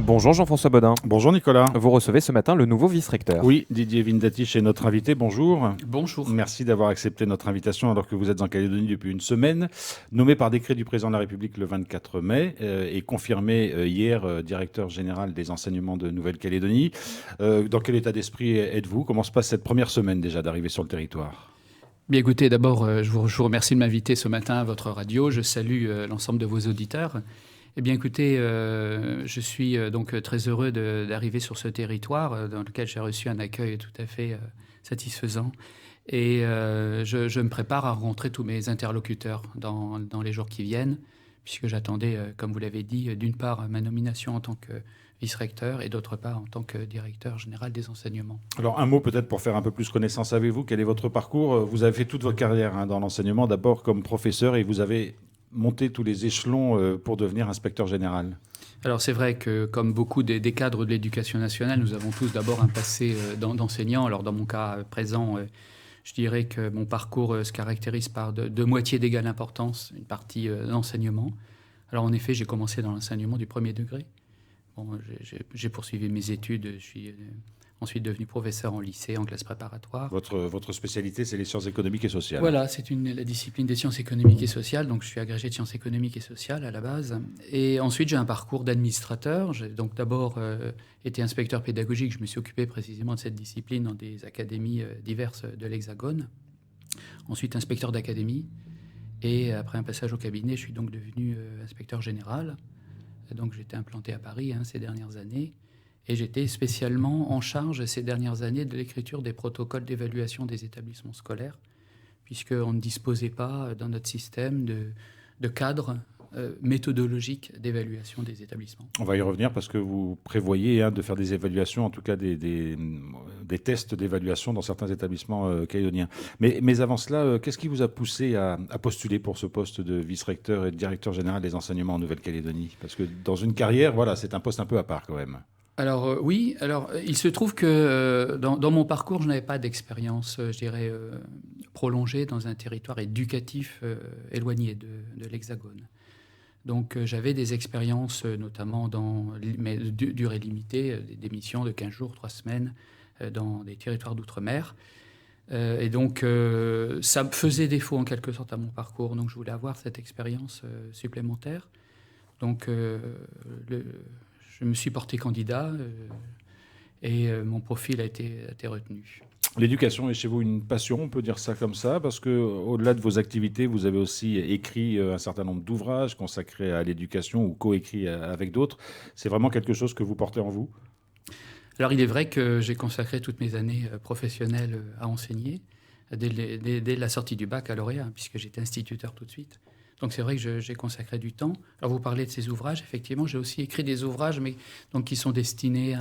Bonjour Jean-François Bodin. Bonjour Nicolas. Vous recevez ce matin le nouveau vice-recteur. Oui, Didier Vindatich est notre invité. Bonjour. Bonjour. Merci d'avoir accepté notre invitation alors que vous êtes en Calédonie depuis une semaine. Nommé par décret du président de la République le 24 mai et confirmé hier directeur général des enseignements de Nouvelle-Calédonie. Dans quel état d'esprit êtes-vous? Comment se passe cette première semaine déjà d'arrivée sur le territoire? Bien écoutez, d'abord, je vous remercie de m'inviter ce matin à votre radio. Je salue l'ensemble de vos auditeurs. Eh bien écoutez, je suis donc très heureux d'arriver sur ce territoire dans lequel j'ai reçu un accueil tout à fait satisfaisant. Et je me prépare à rencontrer tous mes interlocuteurs dans les jours qui viennent, puisque j'attendais, comme vous l'avez dit, d'une part ma nomination en tant que vice-recteur et d'autre part en tant que directeur général des enseignements. Alors un mot peut-être pour faire un peu plus connaissance avec vous. Quel est votre parcours? Vous avez fait toute votre carrière dans l'enseignement, d'abord comme professeur, et vous avez monté tous les échelons pour devenir inspecteur général. Alors c'est vrai que comme beaucoup des cadres de l'éducation nationale, nous avons tous d'abord un passé d'enseignant. Alors dans mon cas présent, je dirais que mon parcours se caractérise par de moitié d'égale importance, une partie d'enseignement. Alors en effet, j'ai commencé dans l'enseignement du premier degré. Bon, j'ai poursuivi mes études, je suis ensuite devenu professeur en lycée, en classe préparatoire. Votre spécialité, c'est les sciences économiques et sociales. Voilà, c'est la discipline des sciences économiques et sociales, donc je suis agrégé de sciences économiques et sociales à la base. Et ensuite, j'ai un parcours d'administrateur. J'ai donc d'abord été inspecteur pédagogique, je me suis occupé précisément de cette discipline dans des académies diverses de l'Hexagone. Ensuite, inspecteur d'académie. Et après un passage au cabinet, je suis donc devenu inspecteur général. Donc j'étais implanté à Paris ces dernières années. Et j'étais spécialement en charge ces dernières années de l'écriture des protocoles d'évaluation des établissements scolaires, puisqu'on ne disposait pas dans notre système de cadre méthodologique d'évaluation des établissements. On va y revenir parce que vous prévoyez de faire des évaluations, en tout cas des tests d'évaluation dans certains établissements calédoniens. Mais avant cela, qu'est-ce qui vous a poussé à postuler pour ce poste de vice-recteur et de directeur général des enseignements en Nouvelle-Calédonie? Parce que dans une carrière, voilà, c'est un poste un peu à part quand même. Alors oui, il se trouve que dans mon parcours, je n'avais pas d'expérience, je dirais, prolongée dans un territoire éducatif éloigné de l'Hexagone. Donc j'avais des expériences notamment mais de durée limitée, des missions de 15 jours, 3 semaines dans des territoires d'outre-mer. Et donc ça me faisait défaut en quelque sorte à mon parcours, donc je voulais avoir cette expérience supplémentaire. Donc je me suis porté candidat et mon profil a été retenu. L'éducation est chez vous une passion, on peut dire ça comme ça, parce qu'au-delà de vos activités, vous avez aussi écrit un certain nombre d'ouvrages consacrés à l'éducation ou coécrits avec d'autres. C'est vraiment quelque chose que vous portez en vous? Alors il est vrai que j'ai consacré toutes mes années professionnelles à enseigner, dès la sortie du baccalauréat, puisque j'étais instituteur tout de suite. Donc c'est vrai que j'ai consacré du temps. Alors vous parlez de ces ouvrages, effectivement, j'ai aussi écrit des ouvrages, mais donc qui sont destinés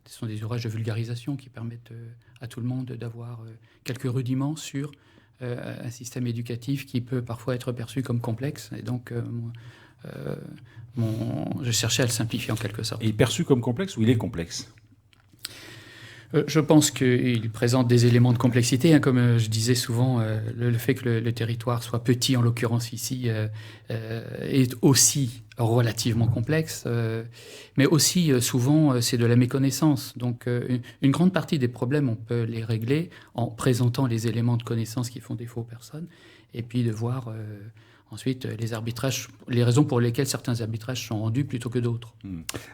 ce sont des ouvrages de vulgarisation qui permettent à tout le monde d'avoir quelques rudiments sur un système éducatif qui peut parfois être perçu comme complexe. Et donc je cherchais à le simplifier en quelque sorte. Il est perçu comme complexe ou il est complexe? Je pense qu'il présente des éléments de complexité, comme je disais souvent, le fait que le territoire soit petit, en l'occurrence ici, est aussi relativement complexe, mais aussi souvent c'est de la méconnaissance. Donc une grande partie des problèmes, on peut les régler en présentant les éléments de connaissance qui font défaut aux personnes, et puis de voir ensuite les raisons pour lesquelles certains arbitrages sont rendus plutôt que d'autres.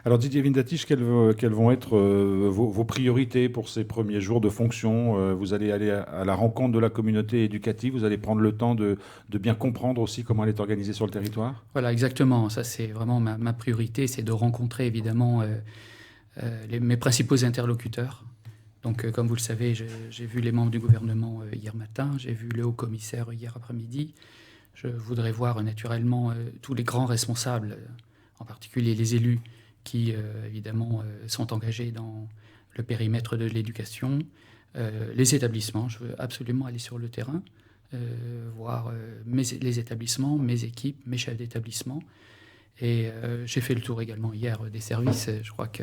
Alors Didier Vindatich, quelles vont être vos priorités pour ces premiers jours de fonction? Vous allez aller à la rencontre de la communauté éducative, vous allez prendre le temps de bien comprendre aussi comment elle est organisée sur le territoire? Voilà, exactement. Ça, c'est vraiment ma priorité, c'est de rencontrer évidemment mes principaux interlocuteurs. Donc, comme vous le savez, j'ai vu les membres du gouvernement hier matin, j'ai vu le haut-commissaire hier après-midi. Je voudrais voir naturellement tous les grands responsables, en particulier les élus qui, évidemment, sont engagés dans le périmètre de l'éducation, les établissements. Je veux absolument aller sur le terrain, voir les établissements, mes équipes, mes chefs d'établissement. Et j'ai fait le tour également hier des services, je crois que...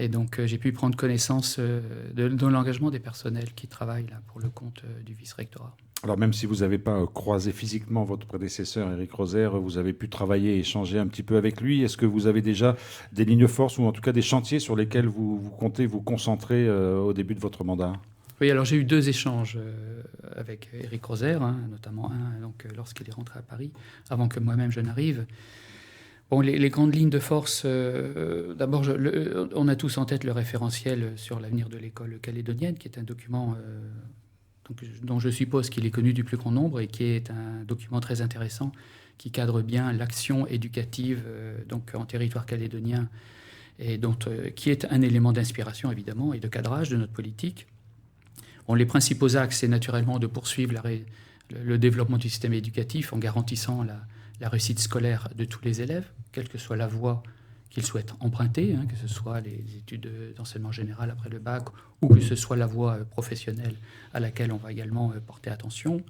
Et donc j'ai pu prendre connaissance de l'engagement des personnels qui travaillent là pour le compte du vice-rectorat. Alors même si vous n'avez pas croisé physiquement votre prédécesseur Éric Roser, vous avez pu travailler et échanger un petit peu avec lui. Est-ce que vous avez déjà des lignes forces ou en tout cas des chantiers sur lesquels vous comptez vous concentrer au début de votre mandat ? Oui, alors j'ai eu 2 échanges avec Éric Roser, notamment un lorsqu'il est rentré à Paris, avant que moi-même je n'arrive. Bon, les grandes lignes de force, d'abord, on a tous en tête le référentiel sur l'avenir de l'école calédonienne, qui est un document dont je suppose qu'il est connu du plus grand nombre et qui est un document très intéressant qui cadre bien l'action éducative en territoire calédonien et qui est un élément d'inspiration évidemment et de cadrage de notre politique. Bon, les principaux axes, c'est naturellement de poursuivre le développement du système éducatif en garantissant la réussite scolaire de tous les élèves, quelle que soit la voie qu'ils souhaitent emprunter, que ce soit les études d'enseignement général après le bac ou que ce soit la voie professionnelle à laquelle on va également porter attention.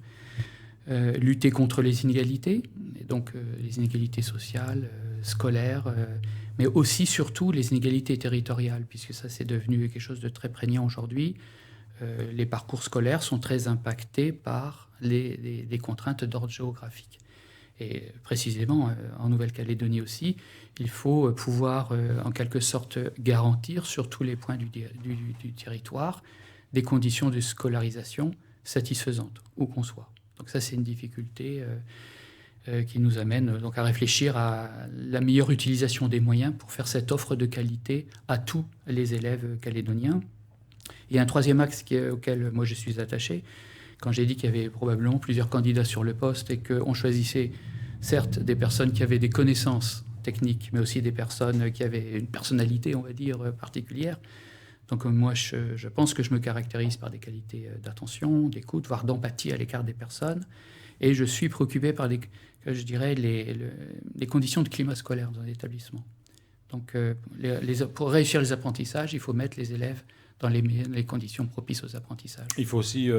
Lutter contre les inégalités, et donc les inégalités sociales, scolaires, mais aussi surtout les inégalités territoriales, puisque ça c'est devenu quelque chose de très prégnant aujourd'hui. Les parcours scolaires sont très impactés par des contraintes d'ordre géographique. Et précisément, en Nouvelle-Calédonie aussi, il faut pouvoir, en quelque sorte, garantir sur tous les points du territoire des conditions de scolarisation satisfaisantes, où qu'on soit. Donc ça, c'est une difficulté qui nous amène donc à réfléchir à la meilleure utilisation des moyens pour faire cette offre de qualité à tous les élèves calédoniens. Et un troisième axe auquel moi je suis attaché, quand j'ai dit qu'il y avait probablement plusieurs candidats sur le poste et qu'on choisissait certes des personnes qui avaient des connaissances techniques, mais aussi des personnes qui avaient une personnalité, on va dire, particulière. Donc moi, je pense que je me caractérise par des qualités d'attention, d'écoute, voire d'empathie à l'égard des personnes. Et je suis préoccupé par les conditions de climat scolaire dans l'établissement. Donc pour réussir les apprentissages, il faut mettre les élèves dans les conditions propices aux apprentissages. Il faut aussi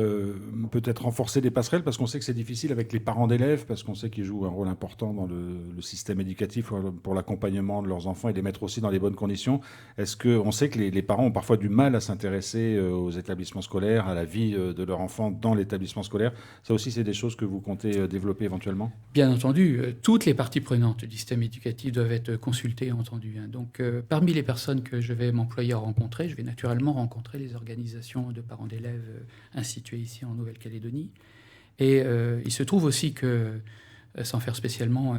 peut-être renforcer les passerelles, parce qu'on sait que c'est difficile avec les parents d'élèves, parce qu'on sait qu'ils jouent un rôle important dans le système éducatif pour l'accompagnement de leurs enfants et les mettre aussi dans les bonnes conditions. Est-ce qu'on sait que les parents ont parfois du mal à s'intéresser aux établissements scolaires, à la vie de leur enfant dans l'établissement scolaire? Ça aussi, c'est des choses que vous comptez développer éventuellement? Bien entendu, toutes les parties prenantes du système éducatif doivent être consultées et entendues. Donc, parmi les personnes que je vais m'employer à rencontrer, je vais naturellement rencontrer les organisations de parents d'élèves instituées ici en Nouvelle-Calédonie. Et il se trouve aussi que, sans faire spécialement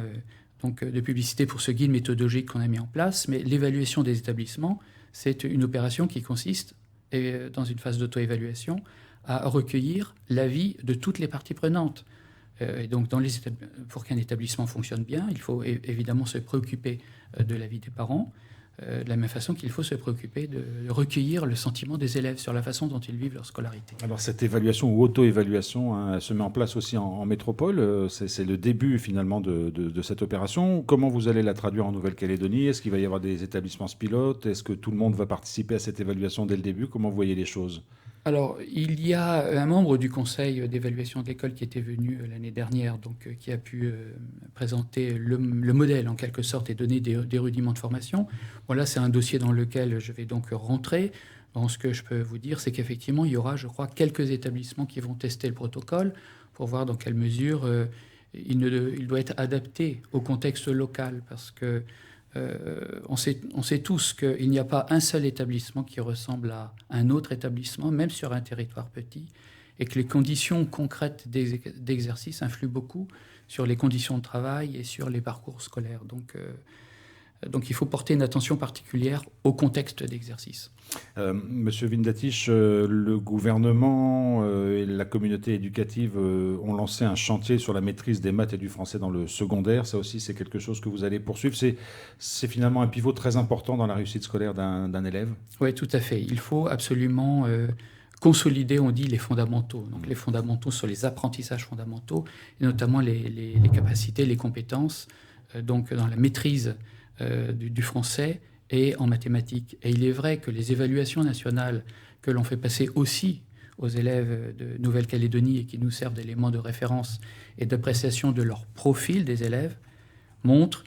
de publicité pour ce guide méthodologique qu'on a mis en place, mais l'évaluation des établissements, c'est une opération qui consiste, dans une phase d'auto-évaluation, à recueillir l'avis de toutes les parties prenantes. Et donc, pour qu'un établissement fonctionne bien, il faut évidemment se préoccuper de l'avis des parents, de la même façon qu'il faut se préoccuper de recueillir le sentiment des élèves sur la façon dont ils vivent leur scolarité. Alors cette évaluation ou auto-évaluation, elle se met en place aussi en métropole. C'est le début finalement de cette opération. Comment vous allez la traduire en Nouvelle-Calédonie? Est-ce qu'il va y avoir des établissements pilotes? Est-ce que tout le monde va participer à cette évaluation dès le début? Comment vous voyez les choses? Alors, il y a un membre du conseil d'évaluation de l'école qui était venu l'année dernière, qui a pu présenter le modèle en quelque sorte et donner des rudiments de formation. Bon, là, c'est un dossier dans lequel je vais donc rentrer. Bon, ce que je peux vous dire, c'est qu'effectivement, il y aura, je crois, quelques établissements qui vont tester le protocole pour voir dans quelle mesure il doit être adapté au contexte local, parce que on sait tous qu'il n'y a pas un seul établissement qui ressemble à un autre établissement, même sur un territoire petit, et que les conditions concrètes d'exercice influent beaucoup sur les conditions de travail et sur les parcours scolaires. Donc il faut porter une attention particulière au contexte d'exercice. Monsieur Vindatich, le gouvernement et la communauté éducative ont lancé un chantier sur la maîtrise des maths et du français dans le secondaire. Ça aussi, c'est quelque chose que vous allez poursuivre. C'est finalement un pivot très important dans la réussite scolaire d'un élève. Oui, tout à fait. Il faut absolument consolider, on dit, les fondamentaux. Donc les fondamentaux sur les apprentissages fondamentaux, et notamment les capacités, les compétences, donc dans la maîtrise du français et en mathématiques. Et il est vrai que les évaluations nationales que l'on fait passer aussi aux élèves de Nouvelle-Calédonie et qui nous servent d'éléments de référence et d'appréciation de leur profil des élèves montrent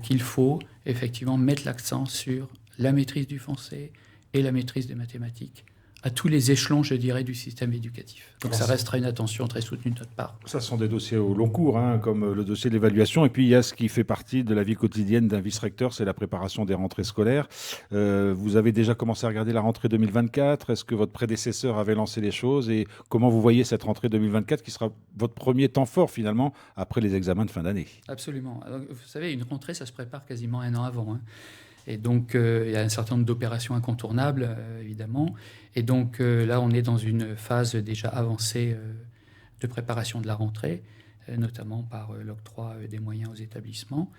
qu'il faut effectivement mettre l'accent sur la maîtrise du français et la maîtrise des mathématiques à tous les échelons, je dirais, du système éducatif. Donc ça restera une attention très soutenue de notre part. Ça sont des dossiers au long cours, comme le dossier de l'évaluation. Et puis il y a ce qui fait partie de la vie quotidienne d'un vice-recteur, c'est la préparation des rentrées scolaires. Vous avez déjà commencé à regarder la rentrée 2024. Est-ce que votre prédécesseur avait lancé les choses? Et comment vous voyez cette rentrée 2024 qui sera votre premier temps fort finalement après les examens de fin d'année? Absolument. Alors, vous savez, une rentrée, ça se prépare quasiment un an avant. Et donc, il y a un certain nombre d'opérations incontournables, évidemment. Et donc, là, on est dans une phase déjà avancée de préparation de la rentrée, notamment par l'octroi des moyens aux établissements.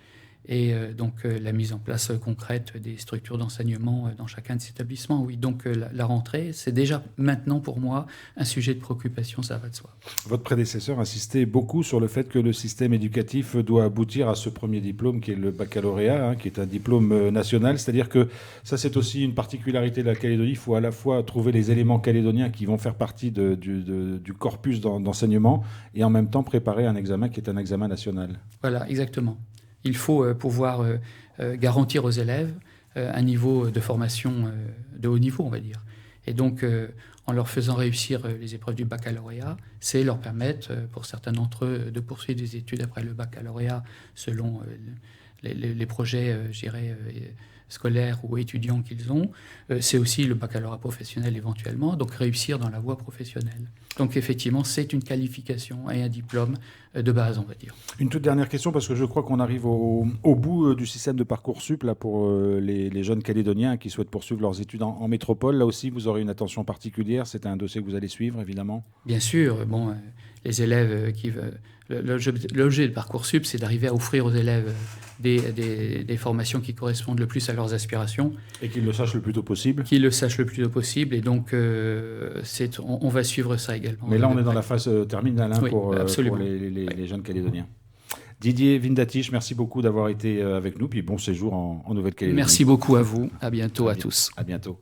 Et donc, la mise en place concrète des structures d'enseignement dans chacun de ces établissements. Oui, donc la rentrée, c'est déjà maintenant pour moi un sujet de préoccupation, ça va de soi. Votre prédécesseur insistait beaucoup sur le fait que le système éducatif doit aboutir à ce premier diplôme qui est le baccalauréat, qui est un diplôme national. C'est-à-dire que ça, c'est aussi une particularité de la Calédonie. Il faut à la fois trouver les éléments calédoniens qui vont faire partie du corpus d'enseignement et en même temps préparer un examen qui est un examen national. Voilà, exactement. Il faut pouvoir garantir aux élèves un niveau de formation de haut niveau, on va dire. Et donc, en leur faisant réussir les épreuves du baccalauréat, c'est leur permettre, pour certains d'entre eux, de poursuivre des études après le baccalauréat selon les projets, je dirais, scolaires ou étudiants qu'ils ont. C'est aussi le baccalauréat professionnel éventuellement, donc réussir dans la voie professionnelle. Donc effectivement, c'est une qualification et un diplôme de base, on va dire. Une toute dernière question, parce que je crois qu'on arrive au bout du système de Parcoursup là, pour les jeunes Calédoniens qui souhaitent poursuivre leurs études en métropole. Là aussi, vous aurez une attention particulière. C'est un dossier que vous allez suivre, évidemment. Bien sûr. Bon, les élèves qui veulent... L'objet de Parcoursup, c'est d'arriver à offrir aux élèves des formations qui correspondent le plus à leurs aspirations. Et qu'ils le sachent le plus tôt possible. Qu'ils le sachent le plus tôt possible. Et donc, on va suivre ça également. Mais là, on est dans la phase terminale oui, pour les jeunes Calédoniens. Didier Vindatich, merci beaucoup d'avoir été avec nous. Puis bon séjour en Nouvelle-Calédonie. Merci beaucoup à vous. À bientôt à tous. À bientôt.